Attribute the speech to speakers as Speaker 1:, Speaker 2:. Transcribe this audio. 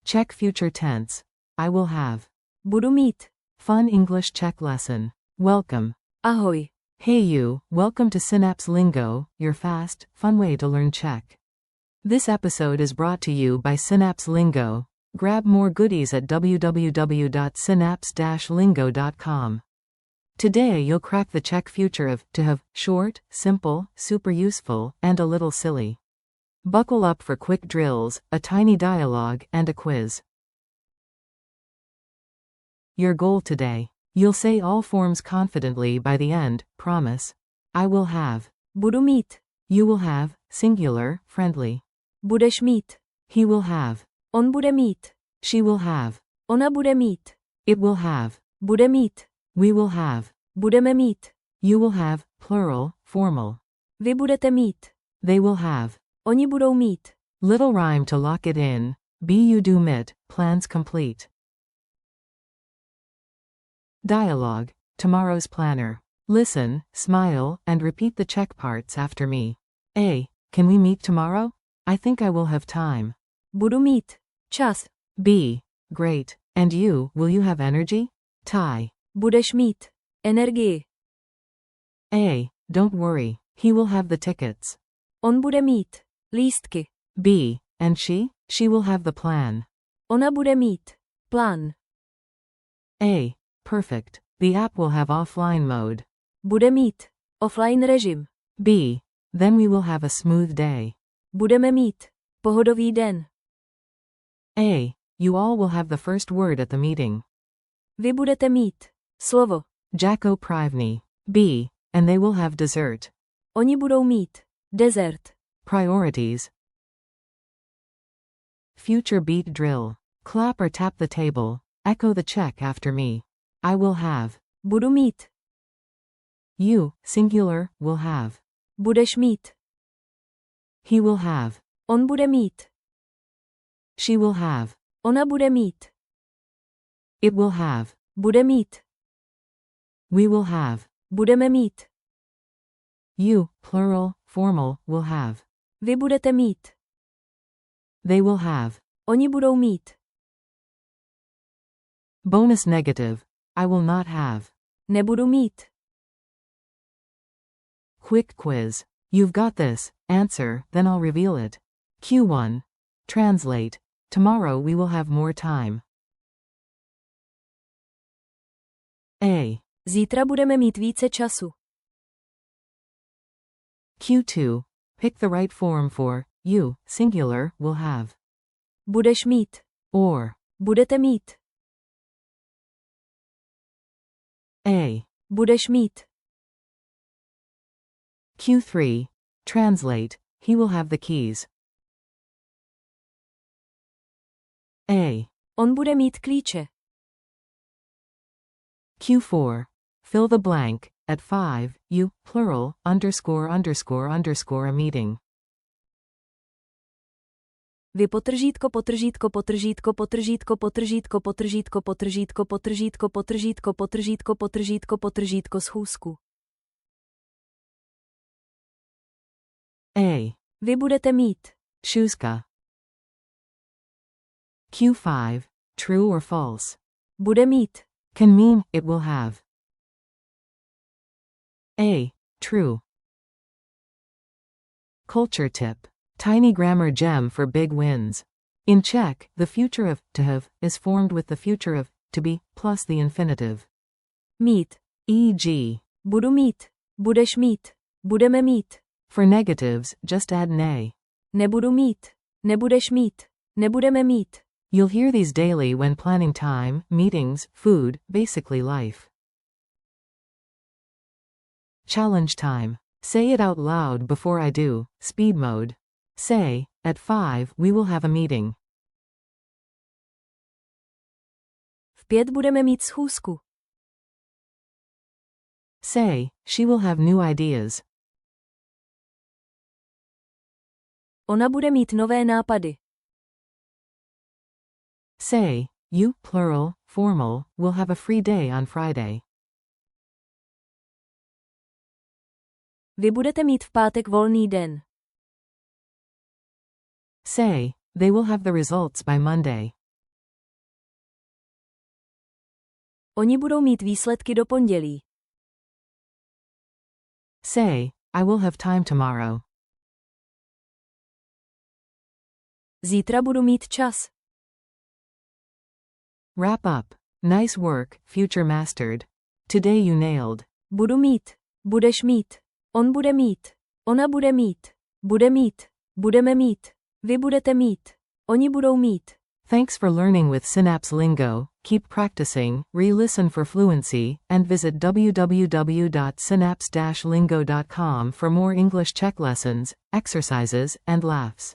Speaker 1: Check future tense. I will have.
Speaker 2: Budu mít.
Speaker 1: Fun English Czech lesson. Welcome.
Speaker 2: Ahoj.
Speaker 1: Hey you, welcome to Synapse Lingo, your fast, fun way to learn Czech. This episode is brought to you by Synapse Lingo. Grab more goodies at www.synapse-lingo.com. Today you'll crack the Czech future of to have, short, simple, super useful, and a little silly. Buckle up for quick drills, a tiny dialogue, and a quiz. Your goal today. You'll say all forms confidently by the end, promise. I will have.
Speaker 2: Budu mít.
Speaker 1: You will have, singular, friendly.
Speaker 2: Budeš mít.
Speaker 1: He will have.
Speaker 2: On bude mít.
Speaker 1: She will have.
Speaker 2: Ona bude mít.
Speaker 1: It will have.
Speaker 2: Bude mít.
Speaker 1: We will have.
Speaker 2: Budeme mít.
Speaker 1: You will have, plural, formal.
Speaker 2: Vy budete mít.
Speaker 1: They will have.
Speaker 2: Oni budou mít.
Speaker 1: Little rhyme to lock it in. Budu mit, plans complete. Dialogue. Tomorrow's planner. Listen, smile, and repeat the Czech parts after me. A. Can we meet tomorrow? I think I will have time.
Speaker 2: Budu mít. Čas.
Speaker 1: B. Great. And you, will you have energy? Tie.
Speaker 2: Budeš mít. Energii.
Speaker 1: A. Don't worry. He will have the tickets.
Speaker 2: On bude mít. Lístky.
Speaker 1: B. And she? She will have the plan.
Speaker 2: Ona bude mít. Plán.
Speaker 1: A. Perfect. The app will have offline mode.
Speaker 2: Bude mít. Offline režim.
Speaker 1: B. Then we will have a smooth day.
Speaker 2: Budeme mít. Pohodový den.
Speaker 1: A. You all will have the first word at the meeting.
Speaker 2: Vy budete mít. Slovo.
Speaker 1: Jako první. B. And they will have dessert.
Speaker 2: Oni budou mít. Dezert.
Speaker 1: Priorities. Future beat drill. Clap or tap the table. Echo the Czech after me. I will have.
Speaker 2: Budu mít.
Speaker 1: You, singular, will have.
Speaker 2: Budeš mít.
Speaker 1: He will have.
Speaker 2: On bude mít.
Speaker 1: She will have.
Speaker 2: Ona bude mít.
Speaker 1: It will have.
Speaker 2: Bude mít.
Speaker 1: We will have.
Speaker 2: Budeme mít.
Speaker 1: You, plural, formal, will have.
Speaker 2: Vy budete mít.
Speaker 1: They will have.
Speaker 2: Oni budou mít.
Speaker 1: Bonus negative. I will not have.
Speaker 2: Nebudu mít.
Speaker 1: Quick quiz. You've got this. Answer, then I'll reveal it. Q1. Translate. Tomorrow we will have more time. A.
Speaker 2: Zítra budeme mít více času.
Speaker 1: Q2. Pick the right form for you, singular, will have.
Speaker 2: Budeš mít.
Speaker 1: Or.
Speaker 2: Budete mít.
Speaker 1: A.
Speaker 2: Budeš mít.
Speaker 1: Q3. Translate. He will have the keys. A.
Speaker 2: On bude mít klíče.
Speaker 1: Q4. Fill the blank. At 5, you, plural, underscore underscore underscore a meeting.
Speaker 2: Vy potržítko potržítko potržítko potržítko potržítko potržítko potržítko potržítko potržítko potržítko potržítko potržítko schůzku.
Speaker 1: A.
Speaker 2: Vy budete mít.
Speaker 1: Schůzka. Q5. True or false.
Speaker 2: Bude mít.
Speaker 1: Can mean, it will have. A. True. Culture tip. Tiny grammar gem for big wins. In Czech, the future of to have is formed with the future of to be plus the infinitive.
Speaker 2: Mít.
Speaker 1: E.g.
Speaker 2: Budu mít. Budeš mít. Budeme mít.
Speaker 1: For negatives, just add ne.
Speaker 2: Nebudu mít. Nebudeš mít. Nebudeme mít.
Speaker 1: You'll hear these daily when planning time, meetings, food, basically life. Challenge time. Say it out loud before I do. Speed mode. Say, at 5 we will have a meeting.
Speaker 2: V 5 budeme mít schůzku.
Speaker 1: Say, she will have new ideas.
Speaker 2: Ona bude mít nové nápady.
Speaker 1: Say, you, plural, formal, will have a free day on Friday.
Speaker 2: Vy budete mít v pátek volný den.
Speaker 1: Say, they will have the results by Monday.
Speaker 2: Oni budou mít výsledky do pondělí.
Speaker 1: Say, I will have time tomorrow.
Speaker 2: Zítra budu mít čas.
Speaker 1: Wrap up. Nice work, future mastered. Today you nailed.
Speaker 2: Budu mít. Budeš mít. On bude mít. Ona bude mít. Bude mít. Budeme mít. Vy budete mít. Oni budou mít.
Speaker 1: Thanks for learning with Synapse Lingo. Keep practicing, re-listen for fluency, and visit www.synapse-lingo.com for more English Czech lessons, exercises, and laughs.